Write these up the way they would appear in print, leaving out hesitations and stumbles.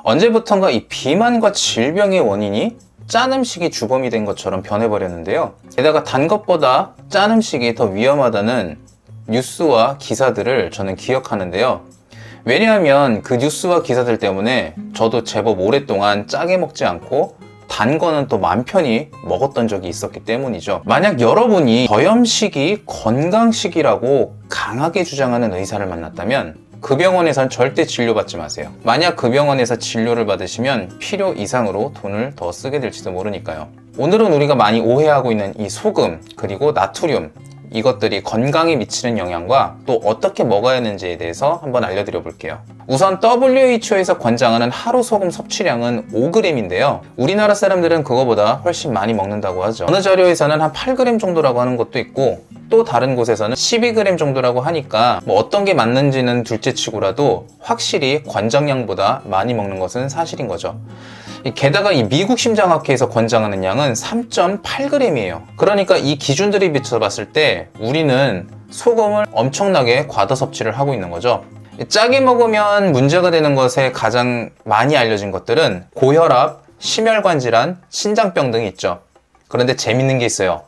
언제부턴가 이 비만과 질병의 원인이 짠 음식이 주범이 된 것처럼 변해버렸는데요. 게다가 단 것보다 짠 음식이 더 위험하다는 뉴스와 기사들을 저는 기억하는데요. 왜냐하면 그 뉴스와 기사들 때문에 저도 제법 오랫동안 짜게 먹지 않고 단 거는 또 맘 편히 먹었던 적이 있었기 때문이죠. 만약 여러분이 저염식이 건강식이라고 강하게 주장하는 의사를 만났다면 그 병원에선 절대 진료받지 마세요. 만약 그 병원에서 진료를 받으시면 필요 이상으로 돈을 더 쓰게 될지도 모르니까요. 오늘은 우리가 많이 오해하고 있는 이 소금 그리고 나트륨, 이것들이 건강에 미치는 영향과 또 어떻게 먹어야 하는지에 대해서 한번 알려드려 볼게요. 우선 WHO에서 권장하는 하루 소금 섭취량은 5g인데요. 우리나라 사람들은 그거보다 훨씬 많이 먹는다고 하죠. 어느 자료에서는 한 8g 정도라고 하는 것도 있고 또 다른 곳에서는 12g 정도라고 하니까 어떤 게 맞는지는 둘째치고라도 확실히 권장량보다 많이 먹는 것은 사실인 거죠. 게다가 이 미국 심장학회에서 권장하는 양은 3.8g이에요. 그러니까 이 기준들이 비춰봤을 때 우리는 소금을 엄청나게 과다 섭취를 하고 있는 거죠. 짜게 먹으면 문제가 되는 것에 가장 많이 알려진 것들은 고혈압, 심혈관 질환, 신장병 등이 있죠. 그런데 재밌는 게 있어요.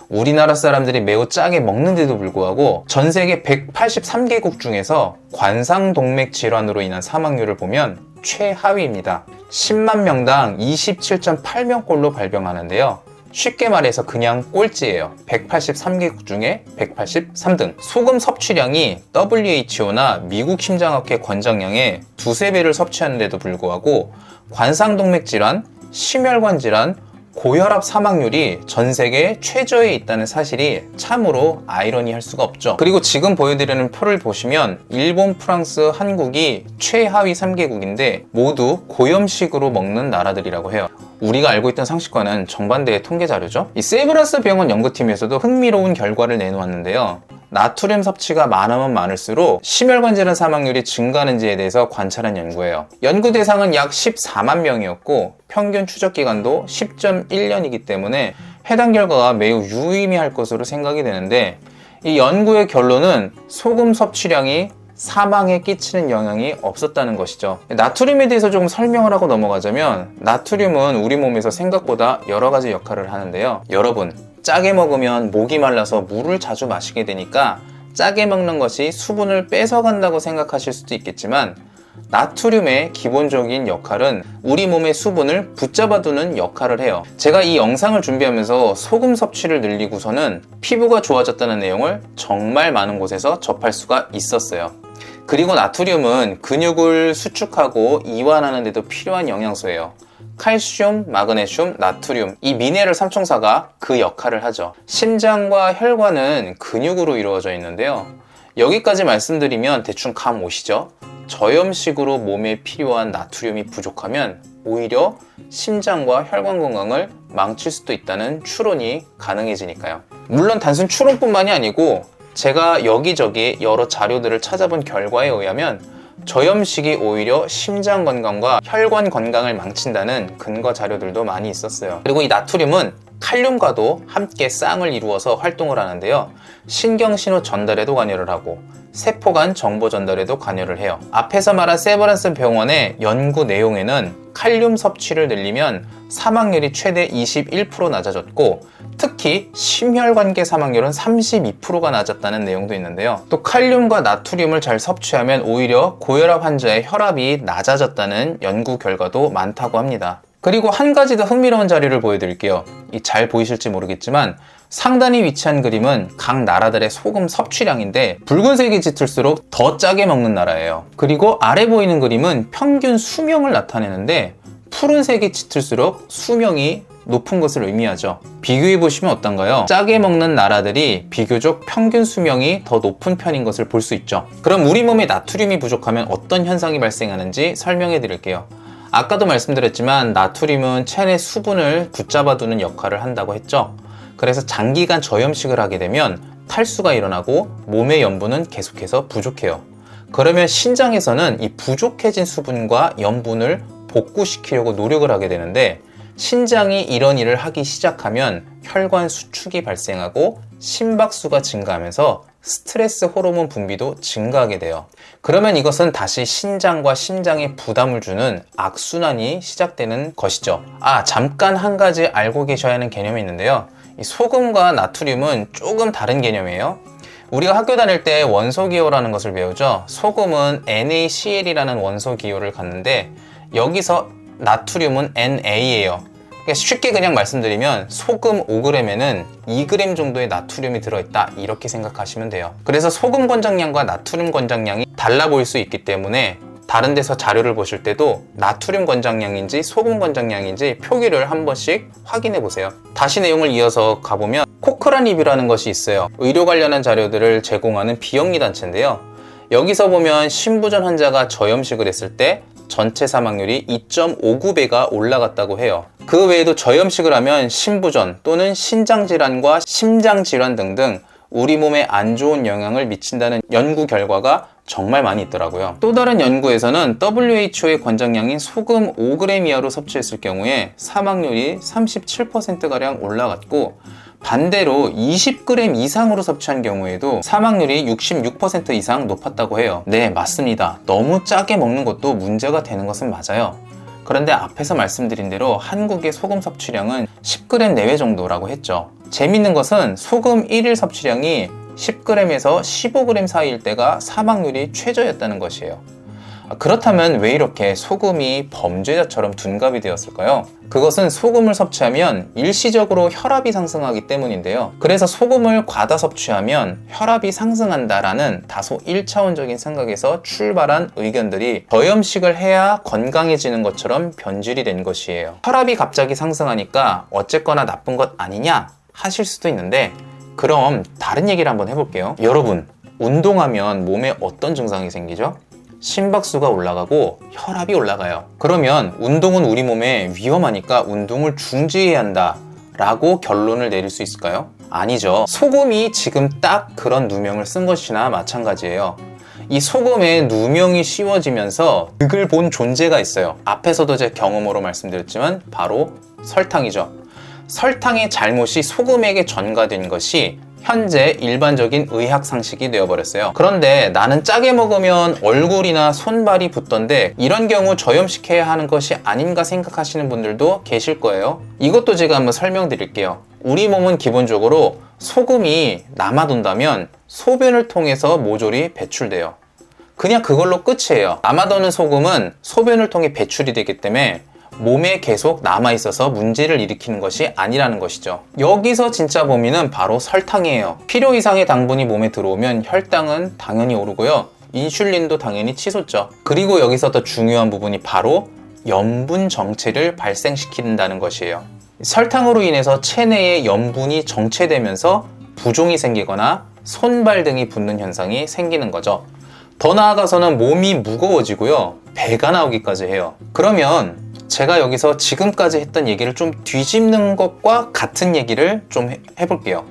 우리나라 사람들이 매우 짜게 먹는데도 불구하고 전 세계 183개국 중에서 관상동맥 질환으로 인한 사망률을 보면 최하위입니다. 10만 명당 27.8명꼴로 발병하는데요. 쉽게 말해서 그냥 꼴찌예요. 183개국 중에 183등. 소금 섭취량이 WHO나 미국 심장학회 권장량의 두세 배를 섭취하는데도 불구하고 관상동맥 질환, 심혈관 질환, 고혈압 사망률이 전 세계 최저에 있다는 사실이 참으로 아이러니할 수가 없죠. 그리고 지금 보여드리는 표를 보시면 일본, 프랑스, 한국이 최하위 3개국인데 모두 고염식으로 먹는 나라들이라고 해요. 우리가 알고 있던 상식과는 정반대의 통계 자료죠. 이 세브란스 병원 연구팀에서도 흥미로운 결과를 내놓았는데요. 나트륨 섭취가 많으면 많을수록 심혈관 질환 사망률이 증가하는지에 대해서 관찰한 연구예요. 연구 대상은 약 14만 명이었고 평균 추적 기간도 10.1년이기 때문에 해당 결과가 매우 유의미할 것으로 생각이 되는데 이 연구의 결론은 소금 섭취량이 사망에 끼치는 영향이 없었다는 것이죠. 나트륨에 대해서 조금 설명을 하고 넘어가자면 나트륨은 우리 몸에서 생각보다 여러 가지 역할을 하는데요. 여러분, 짜게 먹으면 목이 말라서 물을 자주 마시게 되니까 짜게 먹는 것이 수분을 뺏어간다고 생각하실 수도 있겠지만 나트륨의 기본적인 역할은 우리 몸의 수분을 붙잡아두는 역할을 해요. 제가 이 영상을 준비하면서 소금 섭취를 늘리고서는 피부가 좋아졌다는 내용을 정말 많은 곳에서 접할 수가 있었어요. 그리고 나트륨은 근육을 수축하고 이완하는 데도 필요한 영양소예요. 칼슘, 마그네슘, 나트륨, 이 미네랄 삼총사가 그 역할을 하죠. 심장과 혈관은 근육으로 이루어져 있는데요. 여기까지 말씀드리면 대충 감 오시죠? 저염식으로 몸에 필요한 나트륨이 부족하면 오히려 심장과 혈관 건강을 망칠 수도 있다는 추론이 가능해지니까요. 물론 단순 추론뿐만이 아니고 제가 여기저기 여러 자료들을 찾아본 결과에 의하면 저염식이 오히려 심장 건강과 혈관 건강을 망친다는 근거 자료들도 많이 있었어요. 그리고 이 나트륨은 칼륨과도 함께 쌍을 이루어서 활동을 하는데요. 신경신호 전달에도 관여를 하고 세포 간 정보 전달에도 관여를 해요. 앞에서 말한 세브란스 병원의 연구 내용에는 칼륨 섭취를 늘리면 사망률이 최대 21% 낮아졌고 특히 심혈관계 사망률은 32%가 낮았다는 내용도 있는데요. 또 칼륨과 나트륨을 잘 섭취하면 오히려 고혈압 환자의 혈압이 낮아졌다는 연구 결과도 많다고 합니다. 그리고 한 가지 더 흥미로운 자료를 보여드릴게요. 잘 보이실지 모르겠지만 상단에 위치한 그림은 각 나라들의 소금 섭취량인데 붉은색이 짙을수록 더 짜게 먹는 나라예요. 그리고 아래 보이는 그림은 평균 수명을 나타내는데 푸른색이 짙을수록 수명이 높은 것을 의미하죠. 비교해 보시면 어떤가요? 짜게 먹는 나라들이 비교적 평균 수명이 더 높은 편인 것을 볼 수 있죠. 그럼 우리 몸에 나트륨이 부족하면 어떤 현상이 발생하는지 설명해 드릴게요. 아까도 말씀드렸지만 나트륨은 체내 수분을 붙잡아두는 역할을 한다고 했죠. 그래서 장기간 저염식을 하게 되면 탈수가 일어나고 몸의 염분은 계속해서 부족해요. 그러면 신장에서는 이 부족해진 수분과 염분을 복구시키려고 노력을 하게 되는데 신장이 이런 일을 하기 시작하면 혈관 수축이 발생하고 심박수가 증가하면서 스트레스 호르몬 분비도 증가하게 돼요. 그러면 이것은 다시 신장과 심장에 부담을 주는 악순환이 시작되는 것이죠. 잠깐 한 가지 알고 계셔야 하는 개념이 있는데요. 이 소금과 나트륨은 조금 다른 개념이에요. 우리가 학교 다닐 때 원소기호라는 것을 배우죠. 소금은 NaCl이라는 원소기호를 갖는데 여기서 나트륨은 Na예요. 쉽게 그냥 말씀드리면 소금 5g에는 2g 정도의 나트륨이 들어있다, 이렇게 생각하시면 돼요. 그래서 소금 권장량과 나트륨 권장량이 달라 보일 수 있기 때문에 다른 데서 자료를 보실 때도 나트륨 권장량인지 소금 권장량인지 표기를 한 번씩 확인해 보세요. 다시 내용을 이어서 가보면 코크란 리뷰라는 것이 있어요. 의료 관련한 자료들을 제공하는 비영리 단체인데요. 여기서 보면 신부전 환자가 저염식을 했을 때 전체 사망률이 2.59배가 올라갔다고 해요. 그 외에도 저염식을 하면 신부전 또는 신장질환과 심장질환 등등 우리 몸에 안 좋은 영향을 미친다는 연구 결과가 정말 많이 있더라고요. 또 다른 연구에서는 WHO의 권장량인 소금 5g 이하로 섭취했을 경우에 사망률이 37%가량 올라갔고, 반대로 20g 이상으로 섭취한 경우에도 사망률이 66% 이상 높았다고 해요. 네, 맞습니다. 너무 짜게 먹는 것도 문제가 되는 것은 맞아요. 그런데 앞에서 말씀드린 대로 한국의 소금 섭취량은 10g 내외 정도라고 했죠. 재밌는 것은 소금 1일 섭취량이 10g에서 15g 사이일 때가 사망률이 최저였다는 것이에요. 그렇다면 왜 이렇게 소금이 범죄자처럼 둔갑이 되었을까요? 그것은 소금을 섭취하면 일시적으로 혈압이 상승하기 때문인데요. 그래서 소금을 과다 섭취하면 혈압이 상승한다라는 다소 1차원적인 생각에서 출발한 의견들이 저염식을 해야 건강해지는 것처럼 변질이 된 것이에요. 혈압이 갑자기 상승하니까 어쨌거나 나쁜 것 아니냐 하실 수도 있는데, 그럼 다른 얘기를 한번 해볼게요. 여러분, 운동하면 몸에 어떤 증상이 생기죠? 심박수가 올라가고 혈압이 올라가요. 그러면 운동은 우리 몸에 위험하니까 운동을 중지해야 한다 라고 결론을 내릴 수 있을까요? 아니죠. 소금이 지금 딱 그런 누명을 쓴 것이나 마찬가지예요. 이 소금에 누명이 씌워지면서 득을 본 존재가 있어요. 앞에서도 제 경험으로 말씀드렸지만 바로 설탕이죠. 설탕의 잘못이 소금에게 전가된 것이 현재 일반적인 의학 상식이 되어버렸어요. 그런데 나는 짜게 먹으면 얼굴이나 손발이 붓던데 이런 경우 저염식해야 하는 것이 아닌가 생각하시는 분들도 계실 거예요. 이것도 제가 한번 설명드릴게요. 우리 몸은 기본적으로 소금이 남아돈다면 소변을 통해서 모조리 배출돼요. 그냥 그걸로 끝이에요. 남아도는 소금은 소변을 통해 배출이 되기 때문에 몸에 계속 남아있어서 문제를 일으키는 것이 아니라는 것이죠. 여기서 진짜 범인은 바로 설탕이에요. 필요 이상의 당분이 몸에 들어오면 혈당은 당연히 오르고요. 인슐린도 당연히 치솟죠. 그리고 여기서 더 중요한 부분이 바로 염분 정체를 발생시킨다는 것이에요. 설탕으로 인해서 체내에 염분이 정체되면서 부종이 생기거나 손발 등이 붓는 현상이 생기는 거죠. 더 나아가서는 몸이 무거워지고요. 배가 나오기까지 해요. 그러면 제가 여기서 지금까지 했던 얘기를 좀 뒤집는 것과 같은 얘기를 좀 해볼게요.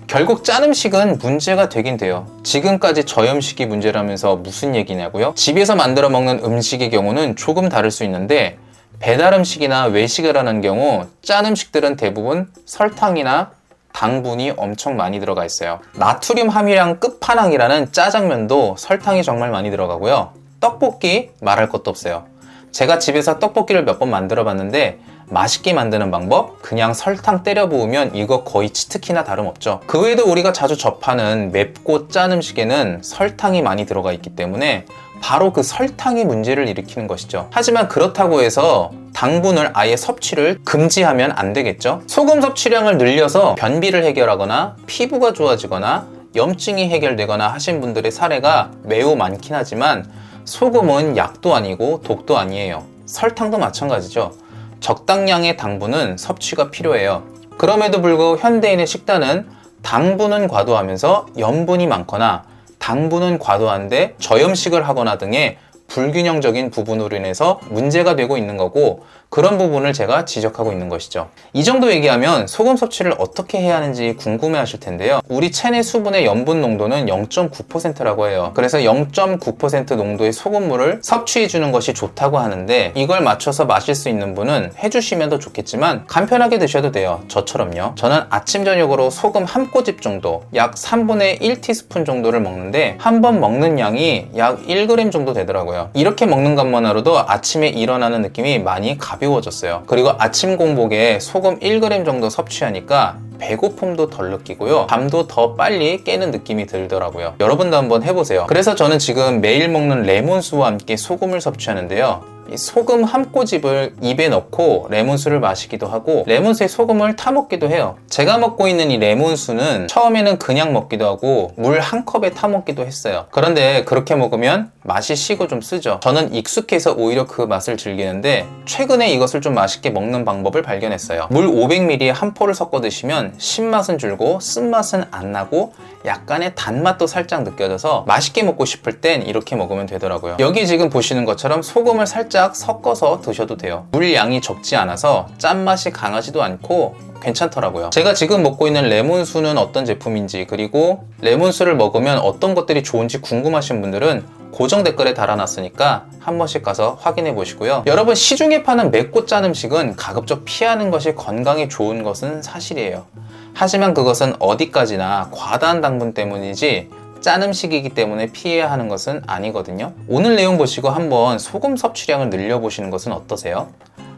결국 짠 음식은 문제가 되긴 돼요. 지금까지 저염식이 문제라면서 무슨 얘기냐고요? 집에서 만들어 먹는 음식의 경우는 조금 다를 수 있는데, 배달 음식이나 외식을 하는 경우 짠 음식들은 대부분 설탕이나 당분이 엄청 많이 들어가 있어요. 나트륨 함유량 끝판왕이라는 짜장면도 설탕이 정말 많이 들어가고요. 떡볶이 말할 것도 없어요. 제가 집에서 떡볶이를 몇 번 만들어 봤는데 맛있게 만드는 방법? 그냥 설탕 때려 부으면 이거 거의 치트키나 다름없죠. 그 외에도 우리가 자주 접하는 맵고 짠 음식에는 설탕이 많이 들어가 있기 때문에 바로 그 설탕이 문제를 일으키는 것이죠. 하지만 그렇다고 해서 당분을 아예 섭취를 금지하면 안 되겠죠. 소금 섭취량을 늘려서 변비를 해결하거나 피부가 좋아지거나 염증이 해결되거나 하신 분들의 사례가 매우 많긴 하지만 소금은 약도 아니고 독도 아니에요. 설탕도 마찬가지죠. 적당량의 당분은 섭취가 필요해요. 그럼에도 불구하고 현대인의 식단은 당분은 과도하면서 염분이 많거나 당분은 과도한데 저염식을 하거나 등의 불균형적인 부분으로 인해서 문제가 되고 있는 거고, 그런 부분을 제가 지적하고 있는 것이죠. 이 정도 얘기하면 소금 섭취를 어떻게 해야 하는지 궁금해 하실 텐데요. 우리 체내 수분의 염분 농도는 0.9%라고 해요. 그래서 0.9% 농도의 소금물을 섭취해 주는 것이 좋다고 하는데, 이걸 맞춰서 마실 수 있는 분은 해주시면 더 좋겠지만 간편하게 드셔도 돼요. 저처럼요. 저는 아침 저녁으로 소금 한 꼬집 정도, 약 3분의 1티스푼 정도를 먹는데, 한 번 먹는 양이 약 1g 정도 되더라고요. 이렇게 먹는 것만으로도 아침에 일어나는 느낌이 많이 가벼워졌어요. 그리고 아침 공복에 소금 1g 정도 섭취하니까 배고픔도 덜 느끼고요, 밤도 더 빨리 깨는 느낌이 들더라고요. 여러분도 한번 해보세요. 그래서 저는 지금 매일 먹는 레몬수와 함께 소금을 섭취하는데요, 이 소금 한 꼬집을 입에 넣고 레몬수를 마시기도 하고, 레몬수에 소금을 타 먹기도 해요. 제가 먹고 있는 이 레몬수는 처음에는 그냥 먹기도 하고 물 한 컵에 타 먹기도 했어요. 그런데 그렇게 먹으면 맛이 시고 좀 쓰죠. 저는 익숙해서 오히려 그 맛을 즐기는데, 최근에 이것을 좀 맛있게 먹는 방법을 발견했어요. 물 500ml에 한 포를 섞어 드시면 신맛은 줄고 쓴맛은 안 나고 약간의 단맛도 살짝 느껴져서 맛있게 먹고 싶을 땐 이렇게 먹으면 되더라고요. 여기 지금 보시는 것처럼 소금을 살짝 섞어서 드셔도 돼요. 물 양이 적지 않아서 짠맛이 강하지도 않고 괜찮더라고요. 제가 지금 먹고 있는 레몬수는 어떤 제품인지, 그리고 레몬수를 먹으면 어떤 것들이 좋은지 궁금하신 분들은 고정 댓글에 달아놨으니까 한 번씩 가서 확인해 보시고요. 여러분, 시중에 파는 맵고 짠 음식은 가급적 피하는 것이 건강에 좋은 것은 사실이에요. 하지만 그것은 어디까지나 과다한 당분 때문이지 짠 음식이기 때문에 피해야 하는 것은 아니거든요. 오늘 내용 보시고 한번 소금 섭취량을 늘려보시는 것은 어떠세요?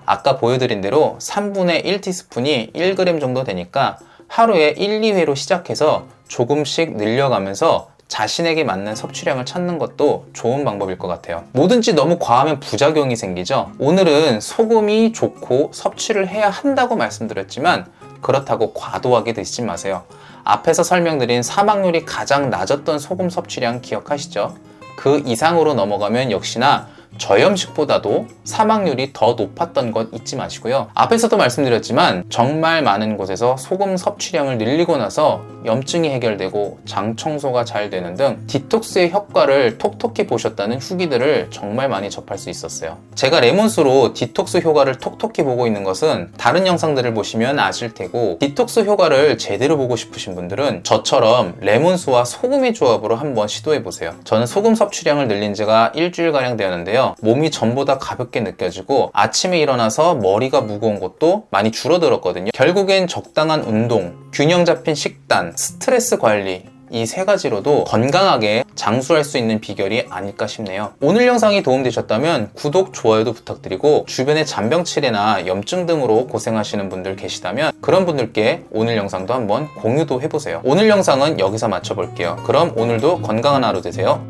아까 보여드린 대로 3분의 1티스푼이 1g 정도 되니까 하루에 1, 2회로 시작해서 조금씩 늘려가면서 자신에게 맞는 섭취량을 찾는 것도 좋은 방법일 것 같아요. 뭐든지 너무 과하면 부작용이 생기죠. 오늘은 소금이 좋고 섭취를 해야 한다고 말씀드렸지만, 그렇다고 과도하게 드시지 마세요. 앞에서 설명드린 사망률이 가장 낮았던 소금 섭취량 기억하시죠? 그 이상으로 넘어가면 역시나 저염식보다도 사망률이 더 높았던 것 잊지 마시고요. 앞에서도 말씀드렸지만 정말 많은 곳에서 소금 섭취량을 늘리고 나서 염증이 해결되고 장 청소가 잘 되는 등 디톡스의 효과를 톡톡히 보셨다는 후기들을 정말 많이 접할 수 있었어요. 제가 레몬수로 디톡스 효과를 톡톡히 보고 있는 것은 다른 영상들을 보시면 아실 테고, 디톡스 효과를 제대로 보고 싶으신 분들은 저처럼 레몬수와 소금의 조합으로 한번 시도해보세요. 저는 소금 섭취량을 늘린 지가 일주일가량 되었는데요, 몸이 전보다 가볍게 느껴지고 아침에 일어나서 머리가 무거운 것도 많이 줄어들었거든요. 결국엔 적당한 운동, 균형 잡힌 식단, 스트레스 관리, 이 세 가지로도 건강하게 장수할 수 있는 비결이 아닐까 싶네요. 오늘 영상이 도움되셨다면 구독, 좋아요도 부탁드리고, 주변에 잔병치레나 염증 등으로 고생하시는 분들 계시다면 그런 분들께 오늘 영상도 한번 공유도 해보세요. 오늘 영상은 여기서 마쳐볼게요. 그럼 오늘도 건강한 하루 되세요.